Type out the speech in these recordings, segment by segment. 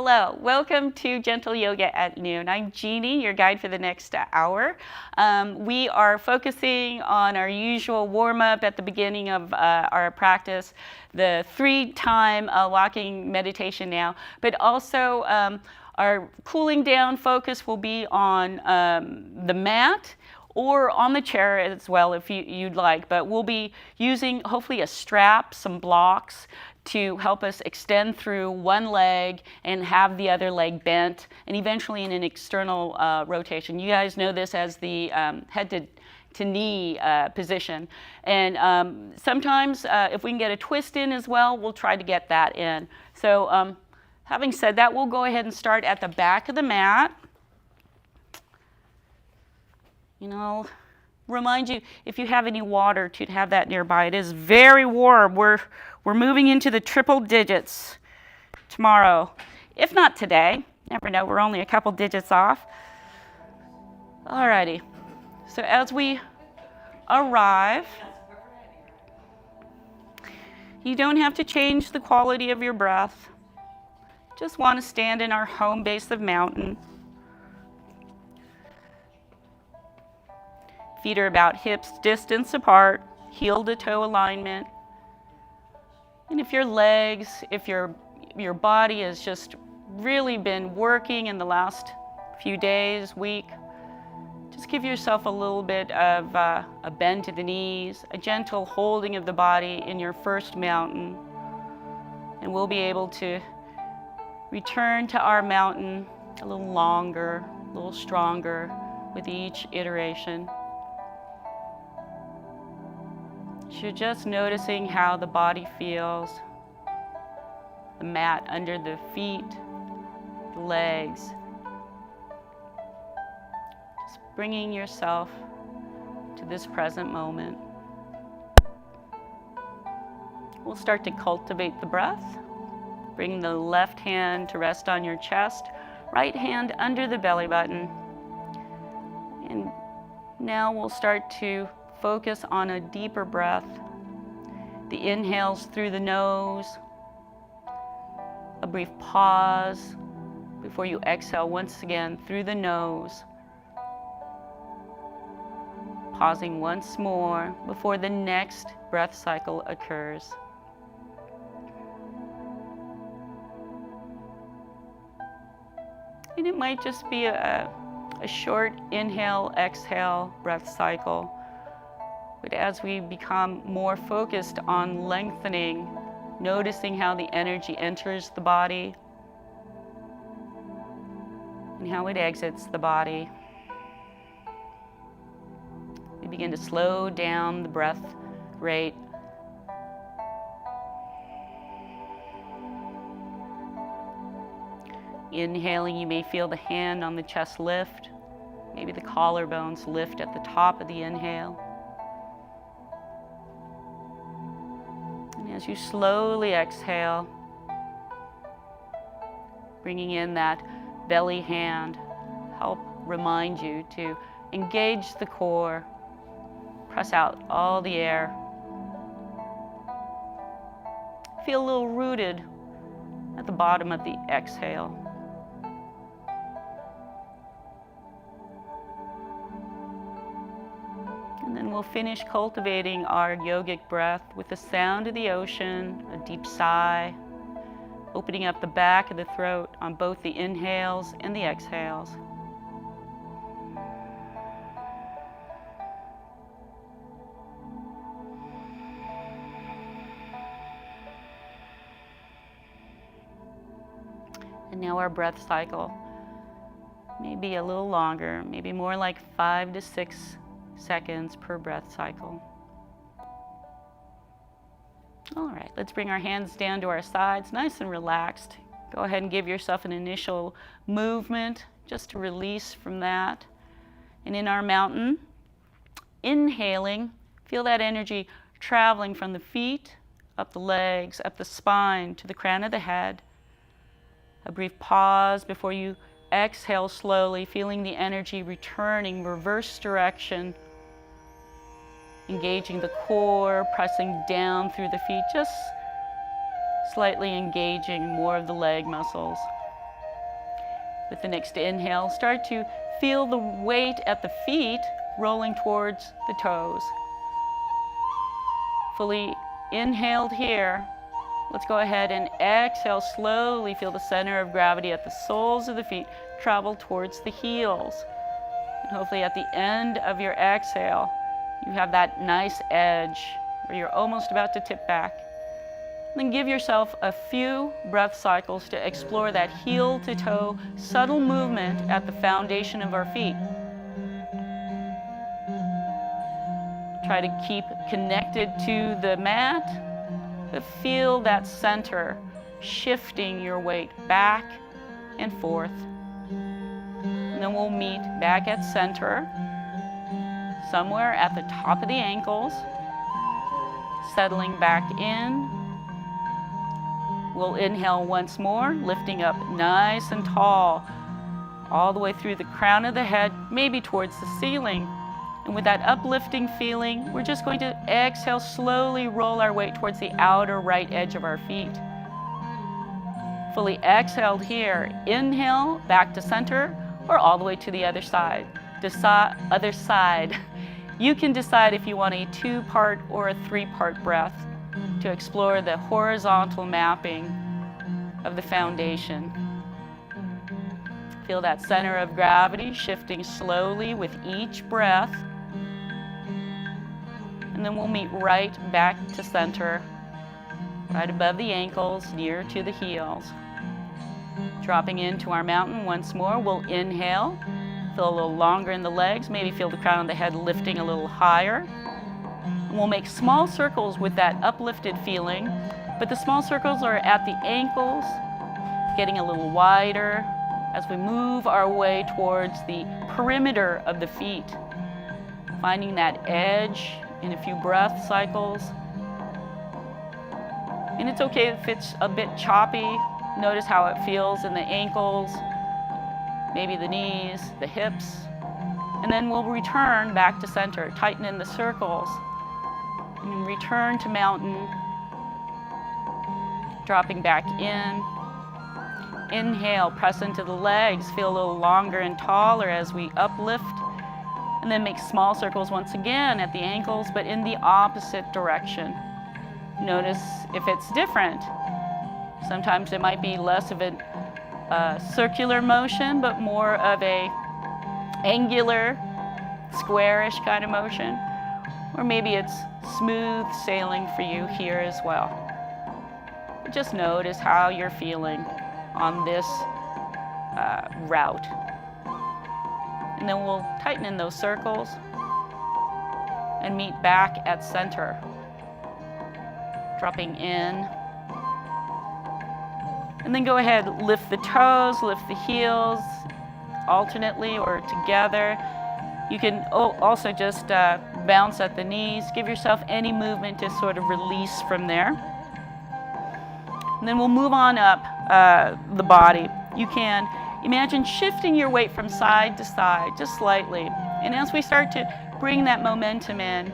Hello, welcome to Gentle Yoga at Noon. I'm Jeani, your guide for the next hour. We are focusing on our usual warm-up at the beginning of our practice, the 3-time walking meditation now, but also our cooling down focus will be on the mat or on the chair as well if you'd like, but we'll be using hopefully a strap, some blocks, to help us extend through one leg and have the other leg bent, and eventually in an external rotation. You guys know this as the head to knee position. And sometimes if we can get a twist in as well, we'll try to get that in. So having said that, we'll go ahead and start at the back of the mat. Remind you, if you have any water, to have that nearby. It is very warm. We're moving into the triple digits tomorrow, if not today. Never know, we're only a couple digits off. Alrighty, so as we arrive, you don't have to change the quality of your breath. Just want to stand in our home base of mountain. Feet are about hips distance apart, heel to toe alignment. And if your legs, if your body has just really been working in the last few days, week, just give yourself a little bit of a bend to the knees, a gentle holding of the body in your first mountain. And we'll be able to return to our mountain a little longer, a little stronger with each iteration. You're just noticing how the body feels, the mat under the feet, the legs. Just bringing yourself to this present moment. We'll start to cultivate the breath. Bring the left hand to rest on your chest, right hand under the belly button. And now we'll start to focus on a deeper breath. The inhales through the nose, a brief pause before you exhale once again through the nose. Pausing once more before the next breath cycle occurs. And it might just be a short inhale, exhale breath cycle. But as we become more focused on lengthening, noticing how the energy enters the body and how it exits the body, we begin to slow down the breath rate. Inhaling, you may feel the hand on the chest lift, maybe the collarbones lift at the top of the inhale. As you slowly exhale, bringing in that belly hand, help remind you to engage the core, press out all the air. Feel a little rooted at the bottom of the exhale. And then we'll finish cultivating our yogic breath with the sound of the ocean, a deep sigh, opening up the back of the throat on both the inhales and the exhales. And now our breath cycle may be a little longer, maybe more like 5 to 6 seconds per breath cycle. All right, let's bring our hands down to our sides, nice and relaxed. Go ahead and give yourself an initial movement just to release from that. And in our mountain, inhaling, feel that energy traveling from the feet, up the legs, up the spine, to the crown of the head. A brief pause before you exhale slowly, feeling the energy returning, reverse direction, engaging the core, pressing down through the feet, just slightly engaging more of the leg muscles. With the next inhale, start to feel the weight at the feet rolling towards the toes. Fully inhaled here. Let's go ahead and exhale slowly. Feel the center of gravity at the soles of the feet travel towards the heels. And hopefully at the end of your exhale, you have that nice edge where you're almost about to tip back. Then give yourself a few breath cycles to explore that heel to toe subtle movement at the foundation of our feet. Try to keep connected to the mat, but feel that center shifting your weight back and forth. And then we'll meet back at center, somewhere at the top of the ankles, settling back in. We'll inhale once more, lifting up nice and tall, all the way through the crown of the head, maybe towards the ceiling. And with that uplifting feeling, we're just going to exhale, slowly roll our weight towards the outer right edge of our feet. Fully exhaled here. Inhale, back to center, or all the way to the other side. Other side. You can decide if you want a 2-part or a 3-part breath to explore the horizontal mapping of the foundation. Feel that center of gravity shifting slowly with each breath. And then we'll meet right back to center, right above the ankles, near to the heels. Dropping into our mountain once more, we'll inhale. Feel a little longer in the legs, maybe feel the crown of the head lifting a little higher. And we'll make small circles with that uplifted feeling, but the small circles are at the ankles, getting a little wider as we move our way towards the perimeter of the feet, finding that edge in a few breath cycles. And it's okay if it's a bit choppy. Notice how it feels in the ankles, maybe the knees, the hips. And then we'll return back to center, tighten in the circles, and return to mountain, dropping back in. Inhale, press into the legs, feel a little longer and taller as we uplift, and then make small circles once again at the ankles, but in the opposite direction. Notice if it's different. Sometimes it might be less of a circular motion, but more of a angular, squarish kind of motion. Or maybe it's smooth sailing for you here as well. But just notice how you're feeling on this route. And then we'll tighten in those circles and meet back at center. Dropping in. And then go ahead, lift the toes, lift the heels, alternately or together. You can also just bounce at the knees. Give yourself any movement to sort of release from there. And then we'll move on up the body. You can imagine shifting your weight from side to side, just slightly. And as we start to bring that momentum in,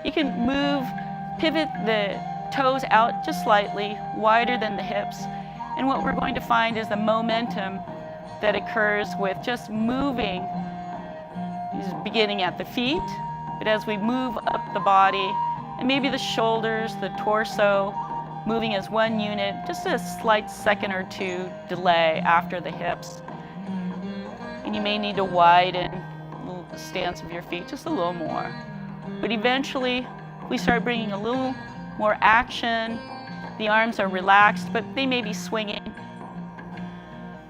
you can pivot the toes out just slightly, wider than the hips. And what we're going to find is the momentum that occurs with just moving, beginning at the feet, but as we move up the body, and maybe the shoulders, the torso, moving as one unit, just a slight second or two delay after the hips. And you may need to widen the stance of your feet just a little more. But eventually, we start bringing a little more action. The arms are relaxed, but they may be swinging.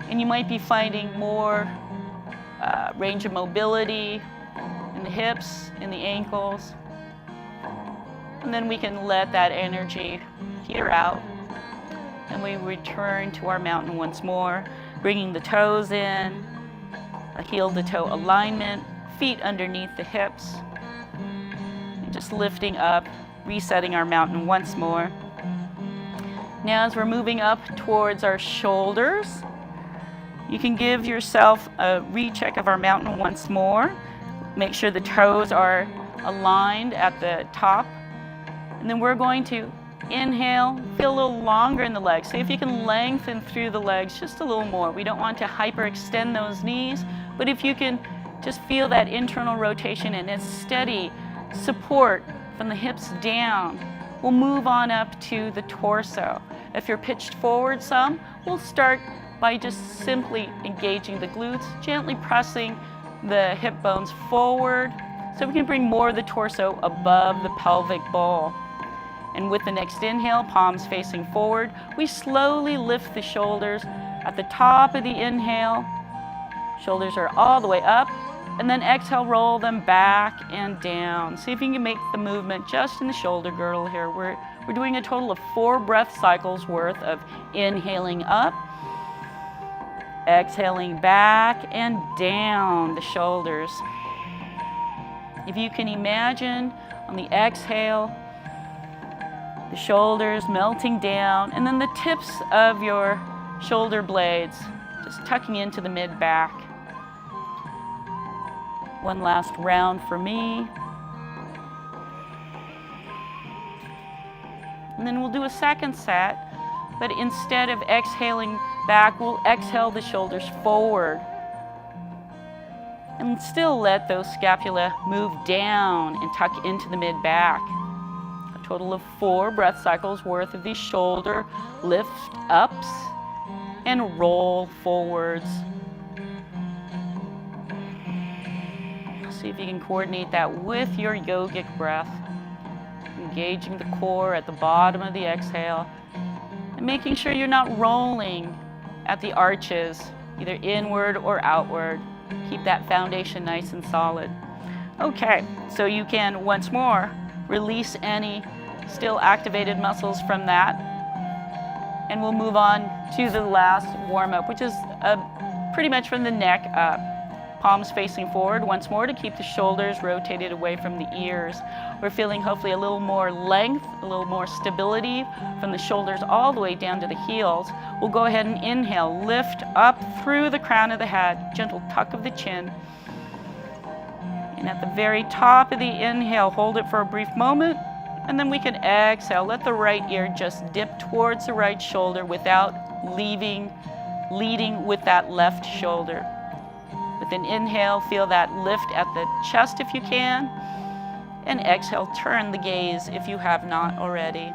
And you might be finding more range of mobility in the hips, in the ankles. And then we can let that energy peter out. And we return to our mountain once more, bringing the toes in, a heel to toe alignment, feet underneath the hips. And just lifting up, resetting our mountain once more. Now as we're moving up towards our shoulders, you can give yourself a recheck of our mountain once more. Make sure the toes are aligned at the top. And then we're going to Inhale, feel a little longer in the legs. See if you can lengthen through the legs just a little more. We don't want to hyperextend those knees, but if you can just feel that internal rotation and a steady support from the hips down, we'll move on up to the torso. If you're pitched forward some, we'll start by just simply engaging the glutes, gently pressing the hip bones forward so we can bring more of the torso above the pelvic bowl. And with the next inhale, palms facing forward, we slowly lift the shoulders. At the top of the inhale, shoulders are all the way up, and then exhale, roll them back and down. See if you can make the movement just in the shoulder girdle here. We're doing a total of 4 breath cycles worth of inhaling up, exhaling back and down the shoulders. If you can imagine on the exhale, the shoulders melting down, and then the tips of your shoulder blades just tucking into the mid-back. One last round for me. And then we'll do a second set, but instead of exhaling back, we'll exhale the shoulders forward. And still let those scapula move down and tuck into the mid-back. A total of 4 breath cycles worth of these shoulder lift ups and roll forwards. See if you can coordinate that with your yogic breath, engaging the core at the bottom of the exhale and making sure you're not rolling at the arches, either inward or outward. Keep that foundation nice and solid. Okay, so you can once more release any still activated muscles from that, and we'll move on to the last warm-up, which is pretty much from the neck up. Palms facing forward once more to keep the shoulders rotated away from the ears. We're feeling hopefully a little more length, a little more stability from the shoulders all the way down to the heels. We'll go ahead and inhale, lift up through the crown of the head, gentle tuck of the chin. And at the very top of the inhale, hold it for a brief moment, and then we can exhale. Let the right ear just dip towards the right shoulder without leading with that left shoulder. With an inhale, feel that lift at the chest if you can, and exhale, turn the gaze if you have not already.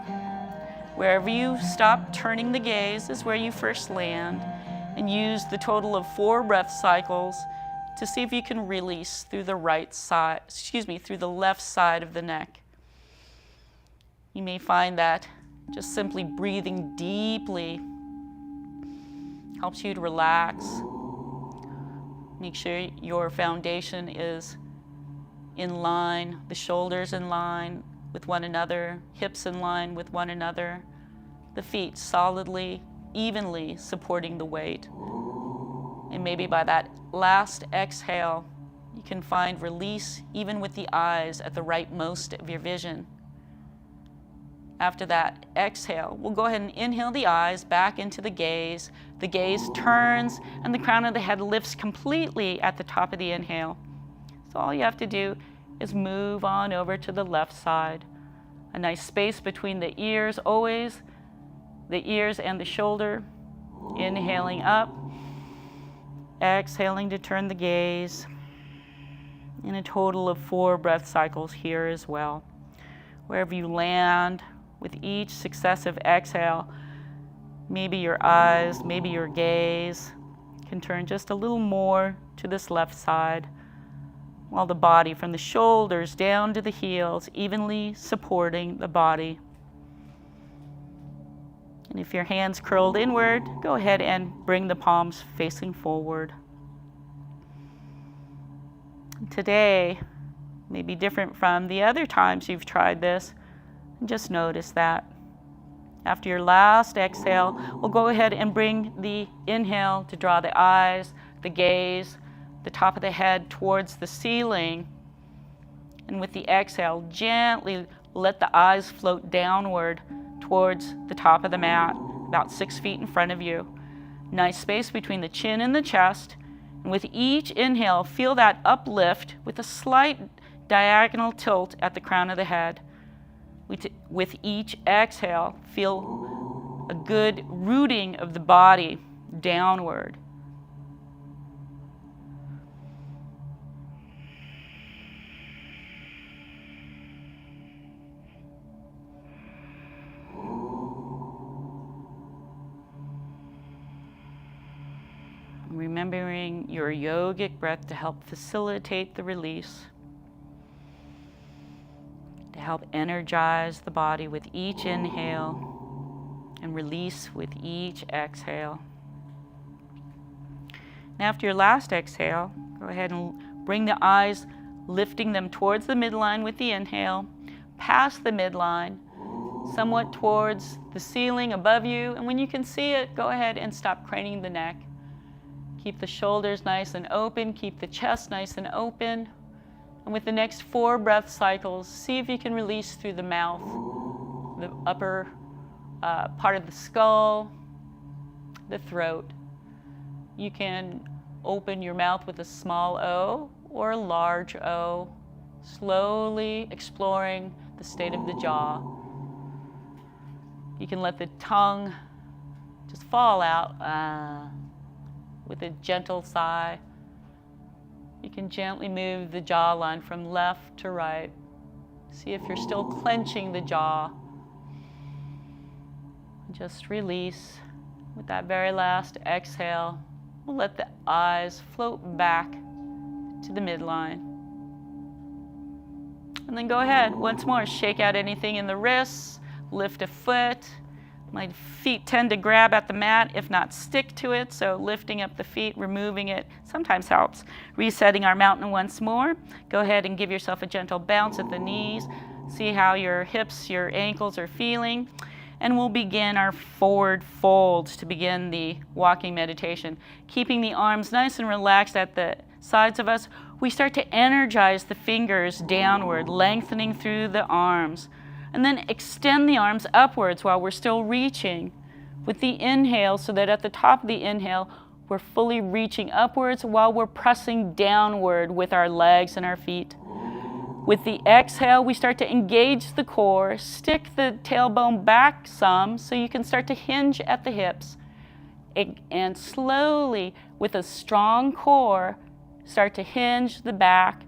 Wherever you stop turning the gaze is where you first land, and use the total of 4 breath cycles to see if you can release through the through the left side of the neck. You may find that just simply breathing deeply helps you to relax. Make sure your foundation is in line, the shoulders in line with one another, hips in line with one another, the feet solidly, evenly supporting the weight. And maybe by that last exhale, you can find release even with the eyes at the rightmost of your vision. After that exhale, we'll go ahead and inhale the eyes back into the gaze. The gaze turns and the crown of the head lifts completely at the top of the inhale. So all you have to do is move on over to the left side. A nice space between the ears, always the ears and the shoulder. Inhaling up, exhaling to turn the gaze. In a total of 4 breath cycles here as well. Wherever you land, with each successive exhale, maybe your eyes, maybe your gaze can turn just a little more to this left side, while the body from the shoulders down to the heels evenly supporting the body. And if your hands curled inward, go ahead and bring the palms facing forward. Today may be different from the other times you've tried this. Just notice that. After your last exhale, we'll go ahead and bring the inhale to draw the eyes, the gaze, the top of the head towards the ceiling. And with the exhale, gently let the eyes float downward towards the top of the mat, about 6 feet in front of you. Nice space between the chin and the chest. And with each inhale, feel that uplift with a slight diagonal tilt at the crown of the head. with each exhale, feel a good rooting of the body downward. Remembering your yogic breath to help facilitate the release, to help energize the body with each inhale and release with each exhale. And after your last exhale, go ahead and bring the eyes, lifting them towards the midline with the inhale, past the midline, somewhat towards the ceiling above you. And when you can see it, go ahead and stop craning the neck. Keep the shoulders nice and open, keep the chest nice and open. And with the next 4 breath cycles, see if you can release through the mouth, the upper part of the skull, the throat. You can open your mouth with a small O or a large O, slowly exploring the state of the jaw. You can let the tongue just fall out with a gentle sigh. You can gently move the jawline from left to right. See if you're still clenching the jaw. Just release. With that very last exhale, we'll let the eyes float back to the midline. And then go ahead, once more, shake out anything in the wrists, lift a foot. My feet tend to grab at the mat, if not stick to it, so lifting up the feet, removing it, sometimes helps. Resetting our mountain once more. Go ahead and give yourself a gentle bounce at the knees. See how your hips, your ankles are feeling. And we'll begin our forward folds to begin the walking meditation. Keeping the arms nice and relaxed at the sides of us, we start to energize the fingers downward, lengthening through the arms. And then extend the arms upwards while we're still reaching with the inhale, so that at the top of the inhale, we're fully reaching upwards while we're pressing downward with our legs and our feet. With the exhale, we start to engage the core, stick the tailbone back some so you can start to hinge at the hips. And slowly, with a strong core, start to hinge the back.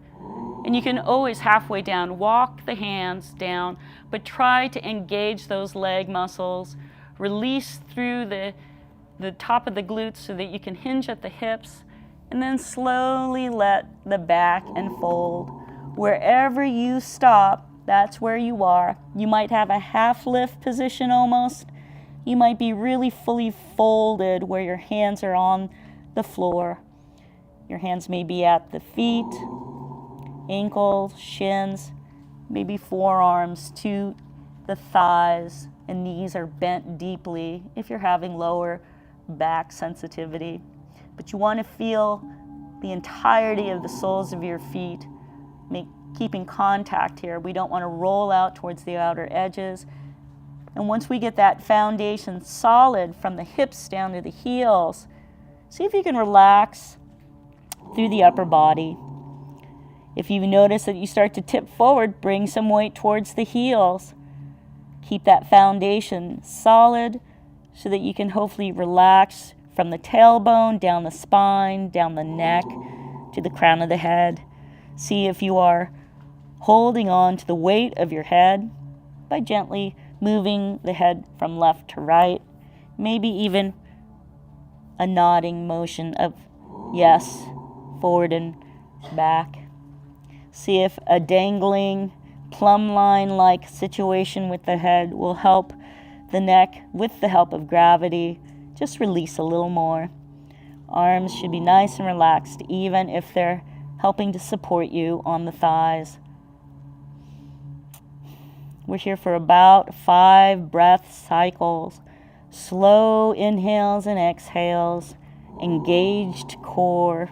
And you can always halfway down, walk the hands down, but try to engage those leg muscles. Release through the top of the glutes so that you can hinge at the hips. And then slowly let the back unfold. Wherever you stop, that's where you are. You might have a half lift position almost. You might be really fully folded where your hands are on the floor. Your hands may be at the feet, ankles, shins, maybe forearms to the thighs, and knees are bent deeply if you're having lower back sensitivity. But you want to feel the entirety of the soles of your feet, keeping contact here. We don't want to roll out towards the outer edges. And once we get that foundation solid from the hips down to the heels, see if you can relax through the upper body. If you notice that you start to tip forward, bring some weight towards the heels. Keep that foundation solid so that you can hopefully relax from the tailbone, down the spine, down the neck, to the crown of the head. See if you are holding on to the weight of your head by gently moving the head from left to right. Maybe even a nodding motion of yes, forward and back. See if a dangling plumb line-like situation with the head will help the neck with the help of gravity. Just release a little more. Arms should be nice and relaxed, even if they're helping to support you on the thighs. We're here for about 5 breath cycles. Slow inhales and exhales. Engaged core.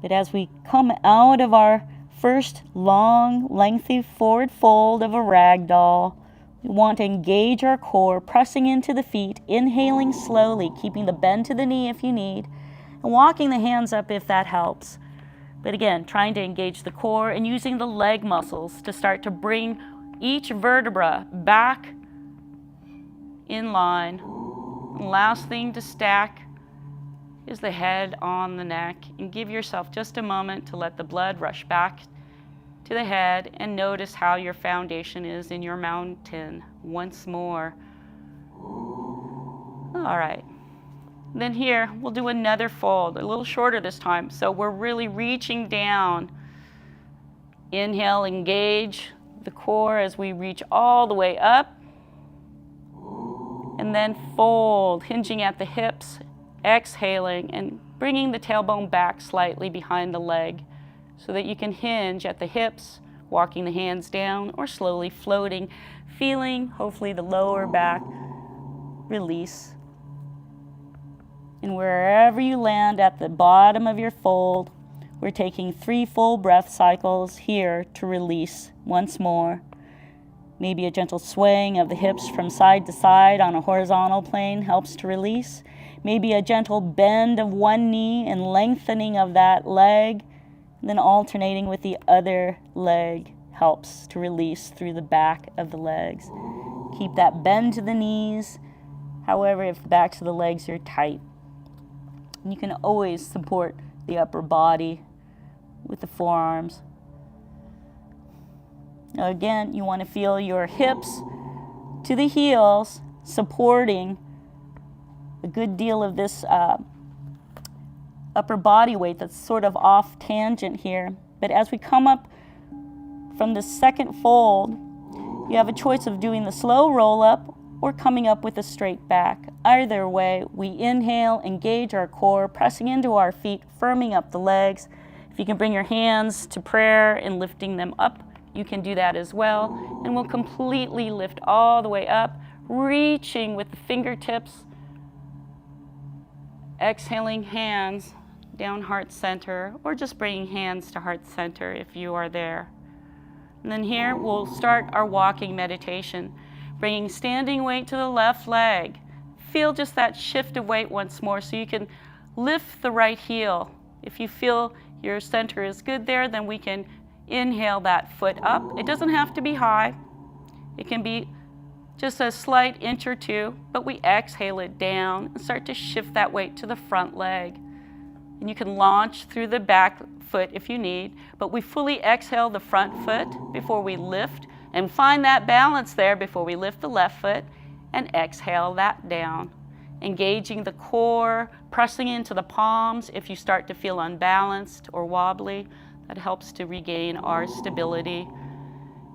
But as we come out of our first long, lengthy forward fold of a rag doll, we want to engage our core, pressing into the feet, inhaling slowly, keeping the bend to the knee if you need, and walking the hands up if that helps. But again, trying to engage the core and using the leg muscles to start to bring each vertebra back in line. And last thing to stack is the head on the neck, and give yourself just a moment to let the blood rush back to the head and notice how your foundation is in your mountain once more. All right. Then here, we'll do another fold, a little shorter this time. So we're really reaching down. Inhale, engage the core as we reach all the way up. And then fold, hinging at the hips, exhaling, and bringing the tailbone back slightly behind the leg so that you can hinge at the hips, walking the hands down or slowly floating, feeling hopefully the lower back release. And wherever you land at the bottom of your fold, we're taking 3 full breath cycles here to release once more. Maybe a gentle swaying of the hips from side to side on a horizontal plane helps to release. Maybe a gentle bend of one knee and lengthening of that leg, and then alternating with the other leg helps to release through the back of the legs. Keep that bend to the knees. However, if the backs of the legs are tight, and you can always support the upper body with the forearms. Now again, you want to feel your hips to the heels supporting a good deal of this upper body weight that's sort of off tangent here. But as we come up from the second fold, you have a choice of doing the slow roll up or coming up with a straight back. Either way, we inhale, engage our core, pressing into our feet, firming up the legs. If you can bring your hands to prayer and lifting them up, you can do that as well. And we'll completely lift all the way up, reaching with the fingertips, exhaling hands down heart center, or just bringing hands to heart center if you are there. And then here we'll start our walking meditation, bringing standing weight to the left leg. Feel just that shift of weight once more so you can lift the right heel. If you feel your center is good there, then we can inhale that foot up. It doesn't have to be high. It can be just a slight inch or two, but we exhale it down and start to shift that weight to the front leg. And you can launch through the back foot if you need, but we fully exhale the front foot before we lift, and find that balance there before we lift the left foot and exhale that down. Engaging the core, pressing into the palms if you start to feel unbalanced or wobbly. That helps to regain our stability.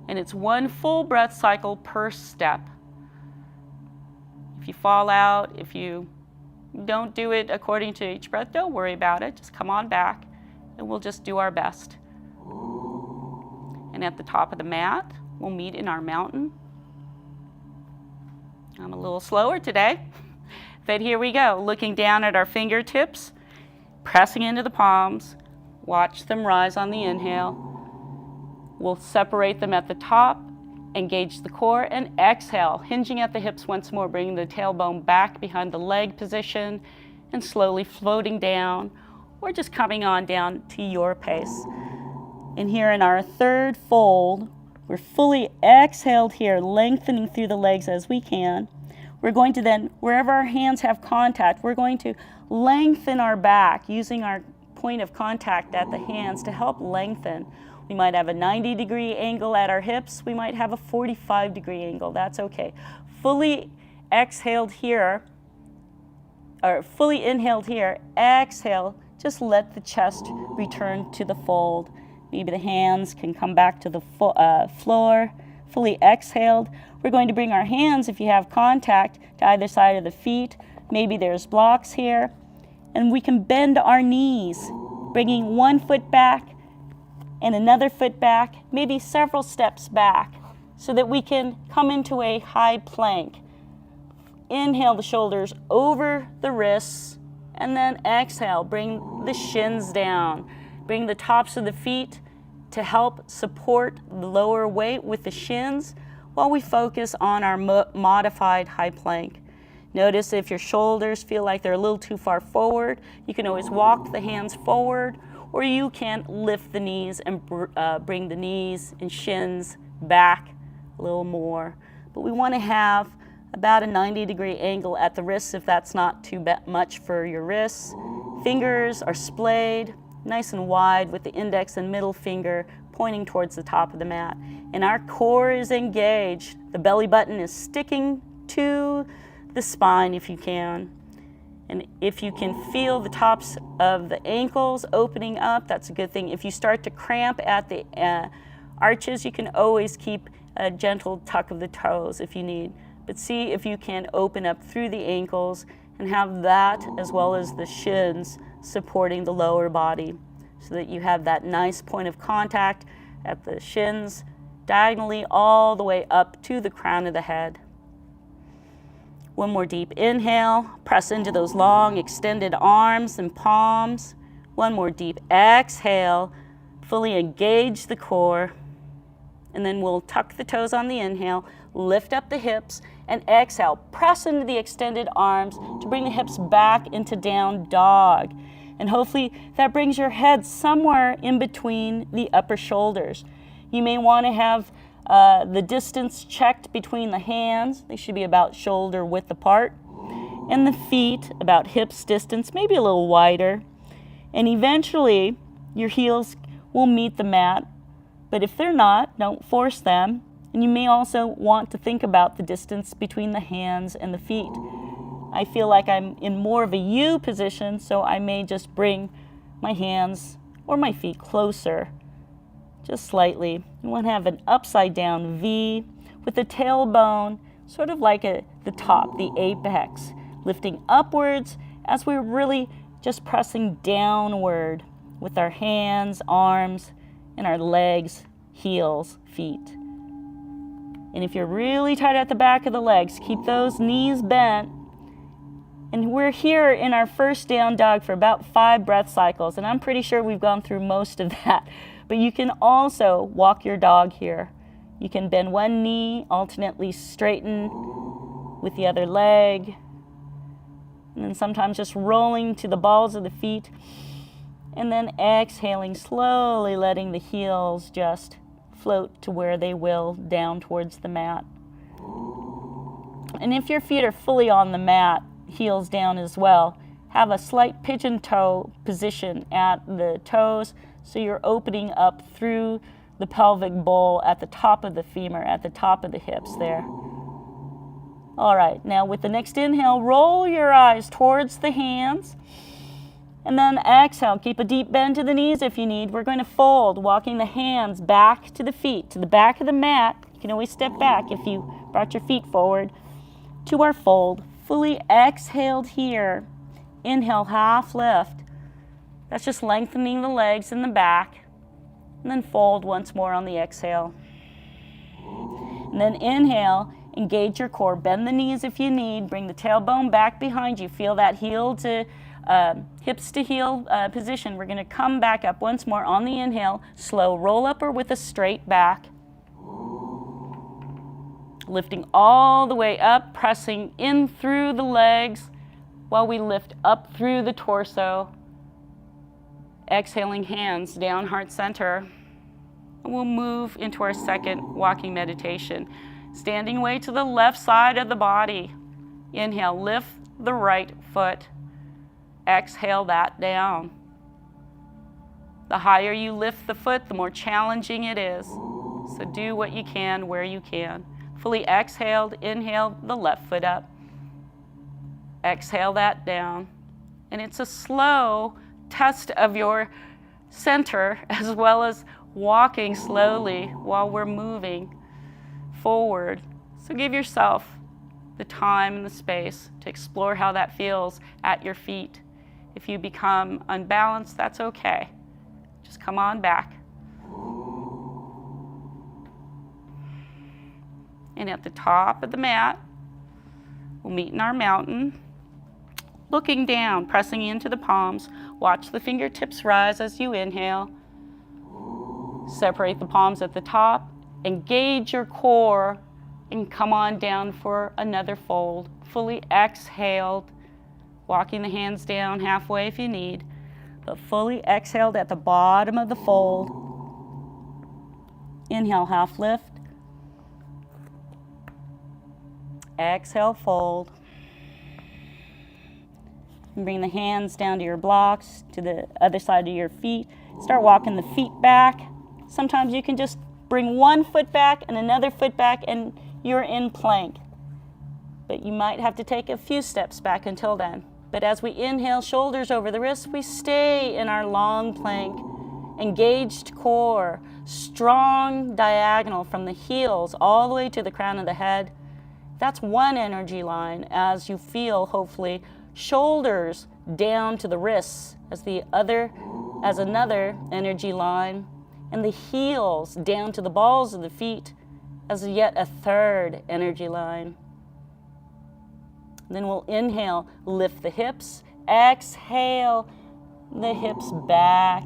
And it's 1 full breath cycle per step. If you fall out, if you don't do it according to each breath, don't worry about it. Just come on back and we'll just do our best. And at the top of the mat, we'll meet in our mountain. I'm a little slower today, but here we go. Looking down at our fingertips, pressing into the palms. Watch them rise on the inhale. We'll separate them at the top, engage the core, and exhale, hinging at the hips once more, bringing the tailbone back behind the leg position and slowly floating down, or just coming on down to your pace. And here in our third fold, we're fully exhaled here, lengthening through the legs as we can. We're going to then, wherever our hands have contact, we're going to lengthen our back using our point of contact at the hands to help lengthen. We might have a 90-degree angle at our hips. We might have a 45-degree angle. That's okay. Fully exhaled here, or fully inhaled here, exhale, just let the chest return to the fold. Maybe the hands can come back to the floor. Fully exhaled. We're going to bring our hands, if you have contact, to either side of the feet. Maybe there's blocks here. And we can bend our knees, bringing 1 foot back and another foot back, maybe several steps back, so that we can come into a high plank. Inhale the shoulders over the wrists, and then exhale, bring the shins down. Bring the tops of the feet to help support the lower weight with the shins while we focus on our modified high plank. Notice if your shoulders feel like they're a little too far forward, you can always walk the hands forward or you can lift the knees and bring the knees and shins back a little more. But we want to have about a 90-degree angle at the wrists if that's not too much for your wrists. Fingers are splayed nice and wide with the index and middle finger pointing towards the top of the mat. And our core is engaged. The belly button is sticking to the spine if you can. And if you can feel the tops of the ankles opening up, that's a good thing. If you start to cramp at the arches, you can always keep a gentle tuck of the toes if you need. But see if you can open up through the ankles and have that as well as the shins supporting the lower body so that you have that nice point of contact at the shins diagonally all the way up to the crown of the head. One more deep inhale, press into those long extended arms and palms. One more deep exhale, fully engage the core. And then we'll tuck the toes on the inhale, lift up the hips, and exhale. Press into the extended arms to bring the hips back into down dog. And hopefully that brings your head somewhere in between the upper shoulders. You may want to have the distance checked between the hands. They should be about shoulder width apart. And the feet about hips distance, maybe a little wider. And eventually your heels will meet the mat. But if they're not, don't force them. And you may also want to think about the distance between the hands and the feet. I feel like I'm in more of a U position, so I may just bring my hands or my feet closer, just slightly. You want to have an upside down V with the tailbone sort of like the top, the apex, lifting upwards as we're really just pressing downward with our hands, arms, and our legs, heels, feet. And if you're really tight at the back of the legs, keep those knees bent. And we're here in our first down dog for about 5 breath cycles, and I'm pretty sure we've gone through most of that. But you can also walk your dog here. You can bend one knee, alternately straighten with the other leg, and then sometimes just rolling to the balls of the feet, and then exhaling slowly, letting the heels just float to where they will, down towards the mat. And if your feet are fully on the mat, heels down as well, have a slight pigeon toe position at the toes so you're opening up through the pelvic bowl at the top of the femur, at the top of the hips there. All right, now with the next inhale, roll your eyes towards the hands. And then exhale, keep a deep bend to the knees if you need. We're going to fold, walking the hands back to the feet, to the back of the mat. You can always step back if you brought your feet forward. To our fold, fully exhaled here. Inhale, half lift. That's just lengthening the legs in the back. And then fold once more on the exhale. And then inhale, engage your core. Bend the knees if you need. Bring the tailbone back behind you. Feel that heel to hips to heel position. We're going to come back up once more on the inhale. Slow roll upper with a straight back. Lifting all the way up, pressing in through the legs while we lift up through the torso. Exhaling, hands down, heart center. And we'll move into our second walking meditation. Standing away to the left side of the body. Inhale, lift the right foot. Exhale that down. The higher you lift the foot, the more challenging it is. So do what you can where you can. Fully exhaled, inhale the left foot up. Exhale that down. And it's a slow test of your center as well as walking slowly while we're moving forward. So give yourself the time and the space to explore how that feels at your feet. If you become unbalanced, that's okay. Just come on back. And at the top of the mat, we'll meet in our mountain. Looking down, pressing into the palms. Watch the fingertips rise as you inhale. Separate the palms at the top. Engage your core and come on down for another fold. Fully exhaled. Walking the hands down halfway if you need. but fully exhaled at the bottom of the fold. Inhale, half lift. Exhale, fold. And bring the hands down to your blocks, to the other side of your feet. Start walking the feet back. Sometimes you can just bring one foot back and another foot back and you're in plank. But you might have to take a few steps back until then. But as we inhale, shoulders over the wrists, we stay in our long plank. Engaged core, strong diagonal from the heels all the way to the crown of the head. That's one energy line as you feel, hopefully, shoulders down to the wrists as another energy line, and the heels down to the balls of the feet as yet a third energy line. Then we'll inhale, lift the hips, exhale, the hips back,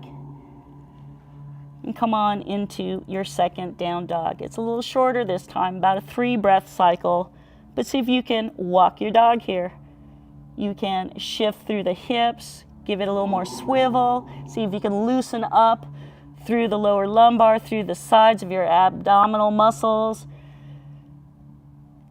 and come on into your second down dog. It's a little shorter this time, about a 3 breath cycle, but see if you can walk your dog here. You can shift through the hips, give it a little more swivel, see if you can loosen up through the lower lumbar, through the sides of your abdominal muscles.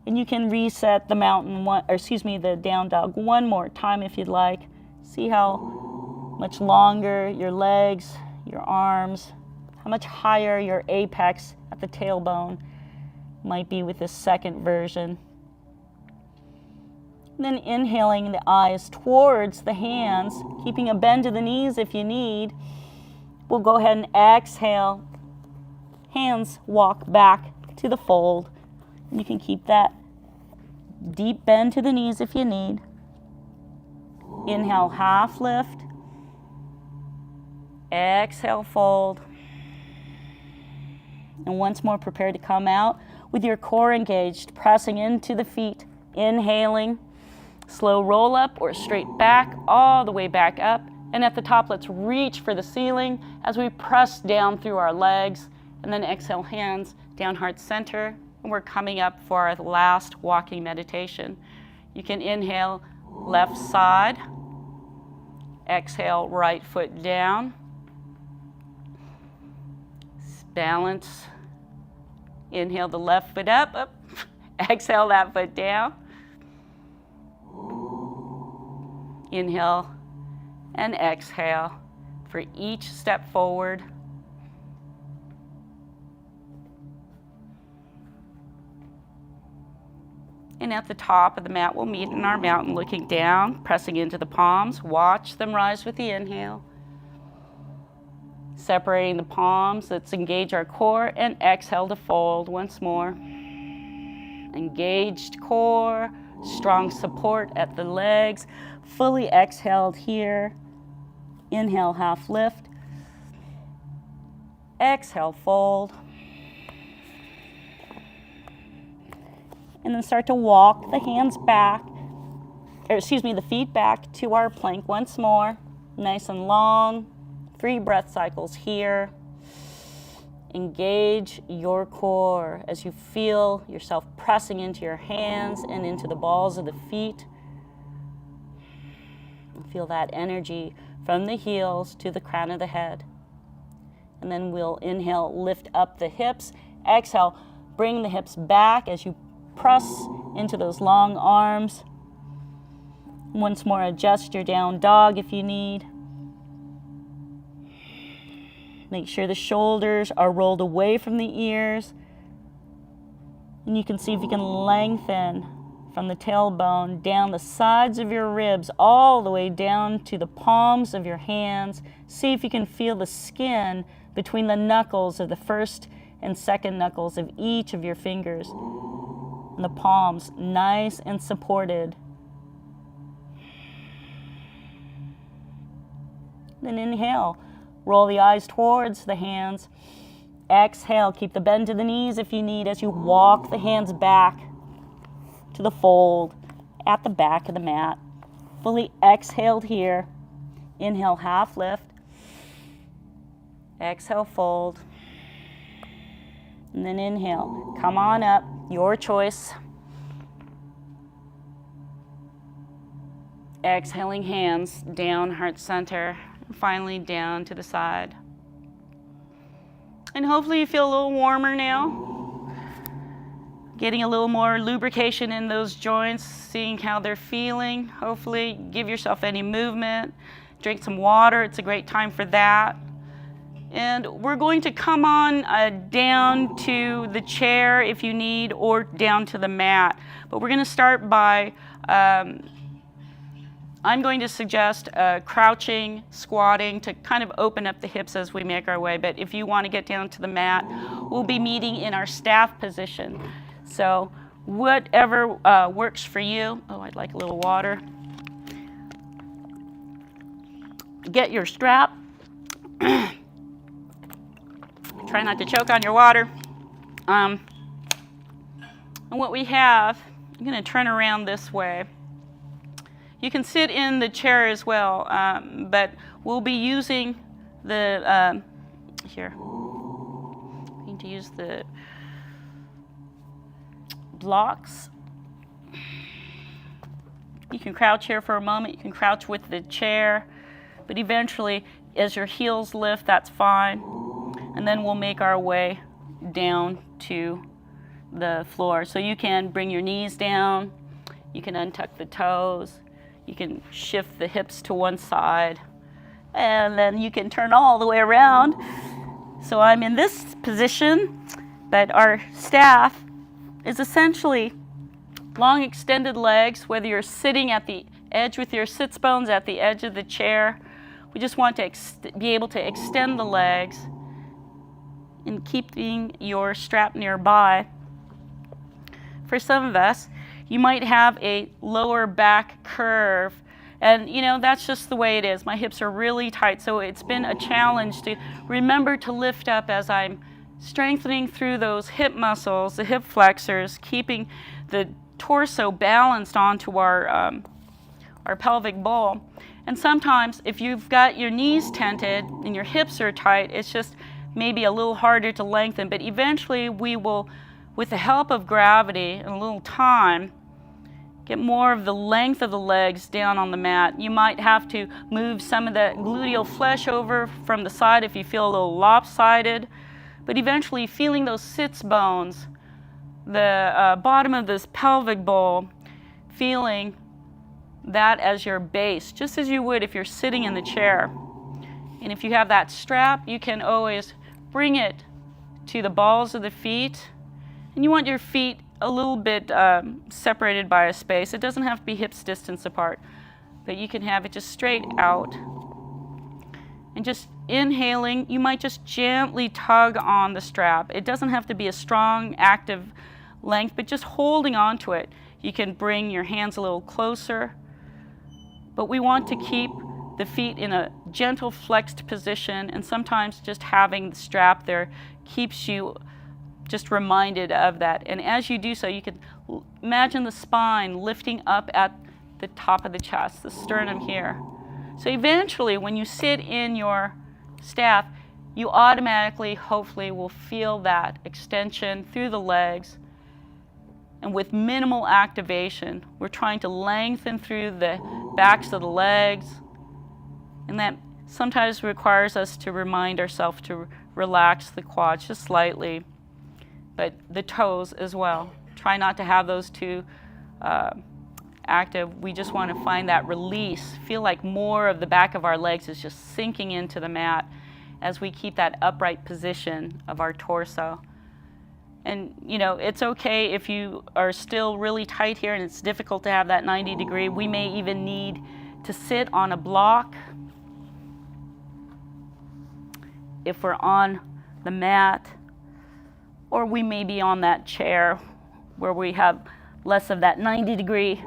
And you can reset the the down dog one more time if you'd like. See how much longer your legs, your arms, how much higher your apex at the tailbone might be with this second version. And then inhaling the eyes towards the hands, keeping a bend to the knees if you need. We'll go ahead and exhale. Hands walk back to the fold. And you can keep that deep bend to the knees if you need. Inhale, half lift. Exhale, fold. And once more, prepare to come out with your core engaged, pressing into the feet. Inhaling, slow roll up or straight back, all the way back up. And at the top, let's reach for the ceiling as we press down through our legs. And then exhale, hands down, heart center. And we're coming up for our last walking meditation. You can inhale, left side. Exhale, right foot down. Balance. Inhale the left foot up. Exhale that foot down. Inhale and exhale for each step forward. And at the top of the mat, we'll meet in our mountain, looking down, pressing into the palms. Watch them rise with the inhale. Separating the palms, let's engage our core, and exhale to fold once more. Engaged core, strong support at the legs, fully exhaled here. Inhale, half lift. Exhale, fold. And then start to walk the hands back, the feet back to our plank once more. Nice and long. 3 breath cycles here. Engage your core as you feel yourself pressing into your hands and into the balls of the feet. Feel that energy from the heels to the crown of the head. And then we'll inhale, lift up the hips. Exhale, bring the hips back as you press into those long arms. Once more, adjust your down dog if you need. Make sure the shoulders are rolled away from the ears. And you can see if you can lengthen from the tailbone down the sides of your ribs, all the way down to the palms of your hands. See if you can feel the skin between the knuckles of the first and second knuckles of each of your fingers. And the palms nice and supported. Then inhale, roll the eyes towards the hands. Exhale, keep the bend to the knees if you need as you walk the hands back to the fold at the back of the mat. Fully exhaled here. Inhale, half lift. Exhale, fold. And then inhale, come on up, your choice. Exhaling, hands down, heart center. and finally down to the side. And hopefully you feel a little warmer now. Getting a little more lubrication in those joints, seeing how they're feeling. Hopefully give yourself any movement. Drink some water, it's a great time for that. And we're going to come on down to the chair if you need, or down to the mat. But we're going to start by, I'm going to suggest crouching, squatting to kind of open up the hips as we make our way. But if you want to get down to the mat, we'll be meeting in our staff position. So whatever works for you. Oh, I'd like a little water. Get your strap. Try not to choke on your water. And what we have, I'm going to turn around this way. You can sit in the chair as well, but we'll be using the, here, I need to use the blocks. You can crouch here for a moment. You can crouch with the chair, but eventually, as your heels lift, that's fine. And then we'll make our way down to the floor. So you can bring your knees down, you can untuck the toes, you can shift the hips to one side, and then you can turn all the way around. So I'm in this position, but our staff is essentially long extended legs, whether you're sitting at the edge with your sits bones at the edge of the chair. We just want to be able to extend the legs and keeping your strap nearby. For some of us, you might have a lower back curve, and you know, that's just the way it is. My hips are really tight, so it's been a challenge to remember to lift up as I'm strengthening through those hip muscles, the hip flexors, keeping the torso balanced onto our pelvic bowl. And sometimes if you've got your knees tented and your hips are tight, it's just maybe a little harder to lengthen, but eventually we will, with the help of gravity and a little time, get more of the length of the legs down on the mat. You might have to move some of the gluteal flesh over from the side if you feel a little lopsided, but eventually feeling those sits bones, the bottom of this pelvic bowl, feeling that as your base, just as you would if you're sitting in the chair. And if you have that strap, you can always bring it to the balls of the feet. And you want your feet a little bit separated by a space. It doesn't have to be hips distance apart, but you can have it just straight out. And just inhaling, you might just gently tug on the strap. It doesn't have to be a strong, active length, but just holding on to it. You can bring your hands a little closer, but we want to keep the feet in a gentle flexed position, and sometimes just having the strap there keeps you just reminded of that. And as you do so, you can imagine the spine lifting up at the top of the chest, the sternum here. So eventually, when you sit in your staff, you automatically, hopefully, will feel that extension through the legs. And with minimal activation, we're trying to lengthen through the backs of the legs. And that sometimes requires us to remind ourselves to relax the quads just slightly, but the toes as well. Try not to have those too active. We just want to find that release. Feel like more of the back of our legs is just sinking into the mat as we keep that upright position of our torso. And you know, it's okay if you are still really tight here and it's difficult to have that 90 degree. We may even need to sit on a block if we're on the mat, or we may be on that chair where we have less of that 90 degree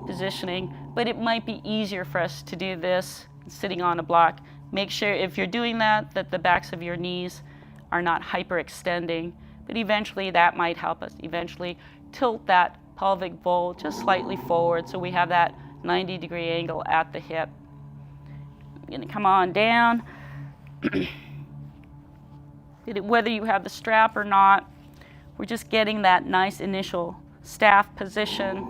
positioning, but it might be easier for us to do this sitting on a block. Make sure if you're doing that the backs of your knees are not hyperextending, but eventually that might help us eventually tilt that pelvic bowl just slightly forward so we have that 90 degree angle at the hip. I'm gonna come on down. Whether you have the strap or not, we're just getting that nice initial staff position,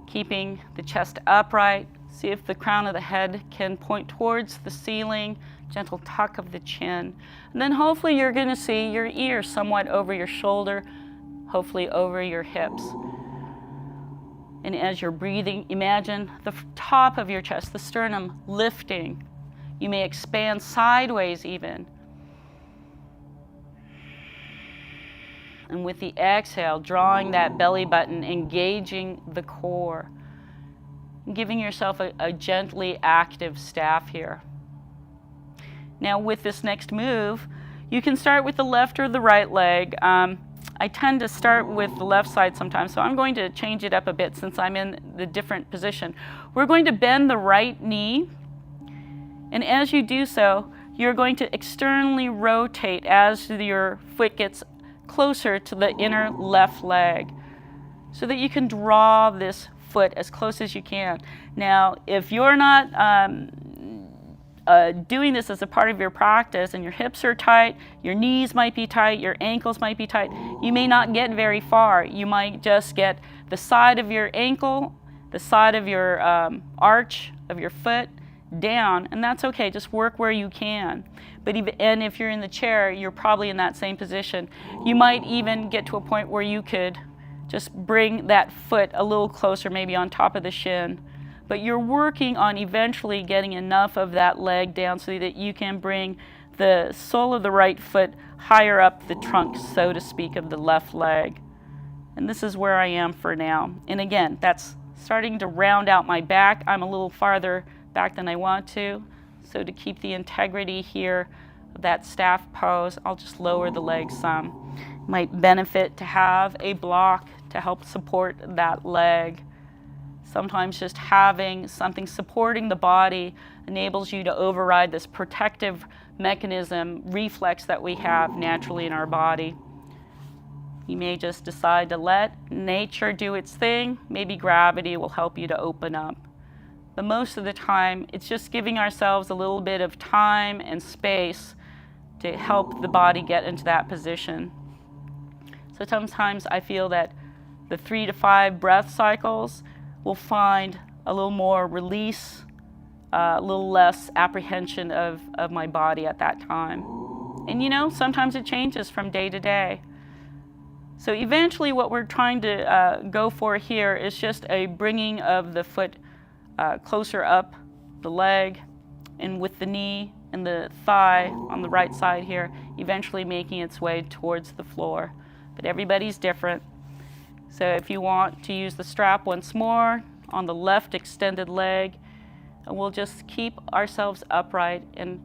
keeping the chest upright, See if the crown of the head can point towards the ceiling, gentle tuck of the chin. And then hopefully you're going to see your ears somewhat over your shoulder, hopefully over your hips. And as you're breathing, imagine the top of your chest, the sternum, lifting. You may expand sideways even. And with the exhale, drawing that belly button, engaging the core. Giving yourself a gently active staff here. Now with this next move, you can start with the left or the right leg. I tend to start with the left side sometimes, so I'm going to change it up a bit since I'm in the different position. We're going to bend the right knee, and as you do so, you're going to externally rotate as your foot gets closer to the inner left leg so that you can draw this foot as close as you can. Now, if you're not doing this as a part of your practice and your hips are tight, your knees might be tight, your ankles might be tight, you may not get very far. You might just get the side of your ankle, the side of your arch of your foot down, and that's okay. Just work where you can. But and if you're in the chair, you're probably in that same position. You might even get to a point where you could just bring that foot a little closer, maybe on top of the shin. But you're working on eventually getting enough of that leg down so that you can bring the sole of the right foot higher up the trunk, so to speak, of the left leg. And this is where I am for now. And again, that's starting to round out my back. I'm a little farther back than I want to. So to keep the integrity here of that staff pose, I'll just lower the legs some. Might benefit to have a block to help support that leg. Sometimes just having something supporting the body enables you to override this protective mechanism, reflex that we have naturally in our body. You may just decide to let nature do its thing. Maybe gravity will help you to open up. But most of the time, it's just giving ourselves a little bit of time and space to help the body get into that position. So sometimes I feel that the 3 to 5 breath cycles will find a little more release, a little less apprehension of my body at that time. And you know, sometimes it changes from day to day. So eventually what we're trying to go for here is just a bringing of the foot closer up the leg, and with the knee and the thigh on the right side here, eventually making its way towards the floor. But everybody's different. So if you want to use the strap once more on the left extended leg, and we'll just keep ourselves upright and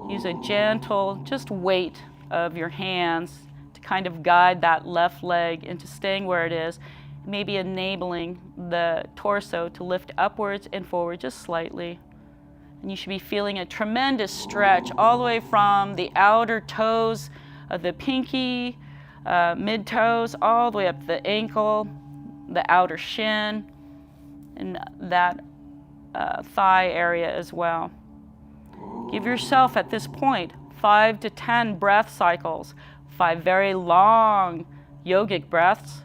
use a gentle just weight of your hands to kind of guide that left leg into staying where it is, maybe enabling the torso to lift upwards and forward just slightly. And you should be feeling a tremendous stretch all the way from the outer toes of the pinky, mid toes, all the way up the ankle, the outer shin, and that thigh area as well. Give yourself at this point 5 to 10 breath cycles, 5 very long yogic breaths,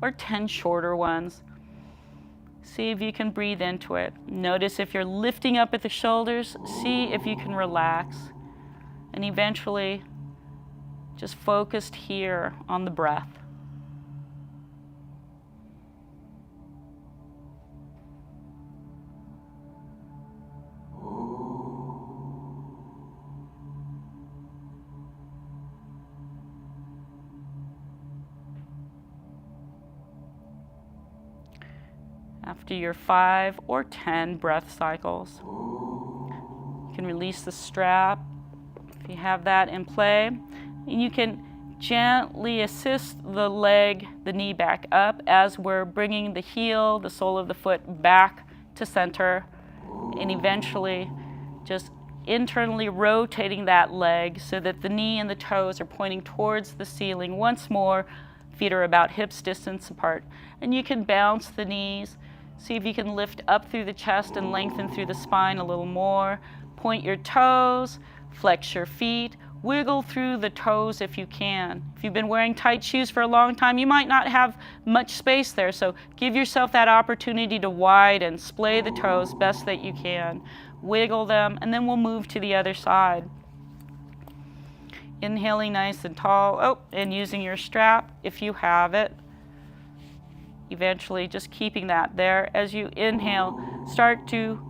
or 10 shorter ones. See if you can breathe into it. Notice if you're lifting up at the shoulders, see if you can relax. And eventually, just focused here on the breath. After your 5 or 10 breath cycles, you can release the strap if you have that in play. And you can gently assist the leg, the knee back up as we're bringing the heel, the sole of the foot back to center, and eventually just internally rotating that leg so that the knee and the toes are pointing towards the ceiling. Once more, feet are about hips distance apart. And you can bounce the knees. See if you can lift up through the chest and lengthen through the spine a little more. Point your toes, flex your feet, Wiggle through the toes if you can. If you've been wearing tight shoes for a long time, you might not have much space there, so give yourself that opportunity to widen, splay the toes best that you can. Wiggle them, and then we'll move to the other side. Inhaling nice and tall, and using your strap if you have it. Eventually just keeping that there. As you inhale, start to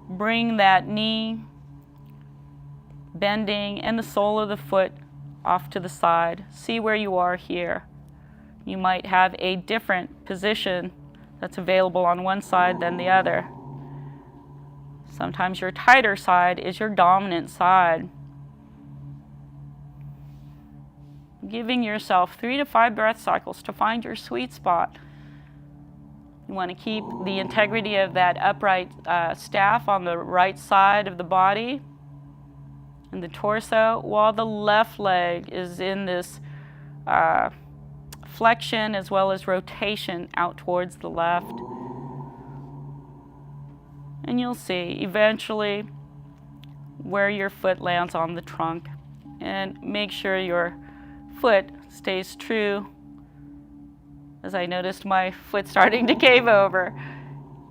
bring that knee bending and the sole of the foot off to the side. See where you are here. You might have a different position that's available on one side than the other. Sometimes your tighter side is your dominant side. Giving yourself 3 to 5 breath cycles to find your sweet spot. You want to keep the integrity of that upright staff on the right side of the body and the torso, while the left leg is in this flexion as well as rotation out towards the left. And you'll see eventually where your foot lands on the trunk. And make sure your foot stays true. As I noticed my foot starting to cave over,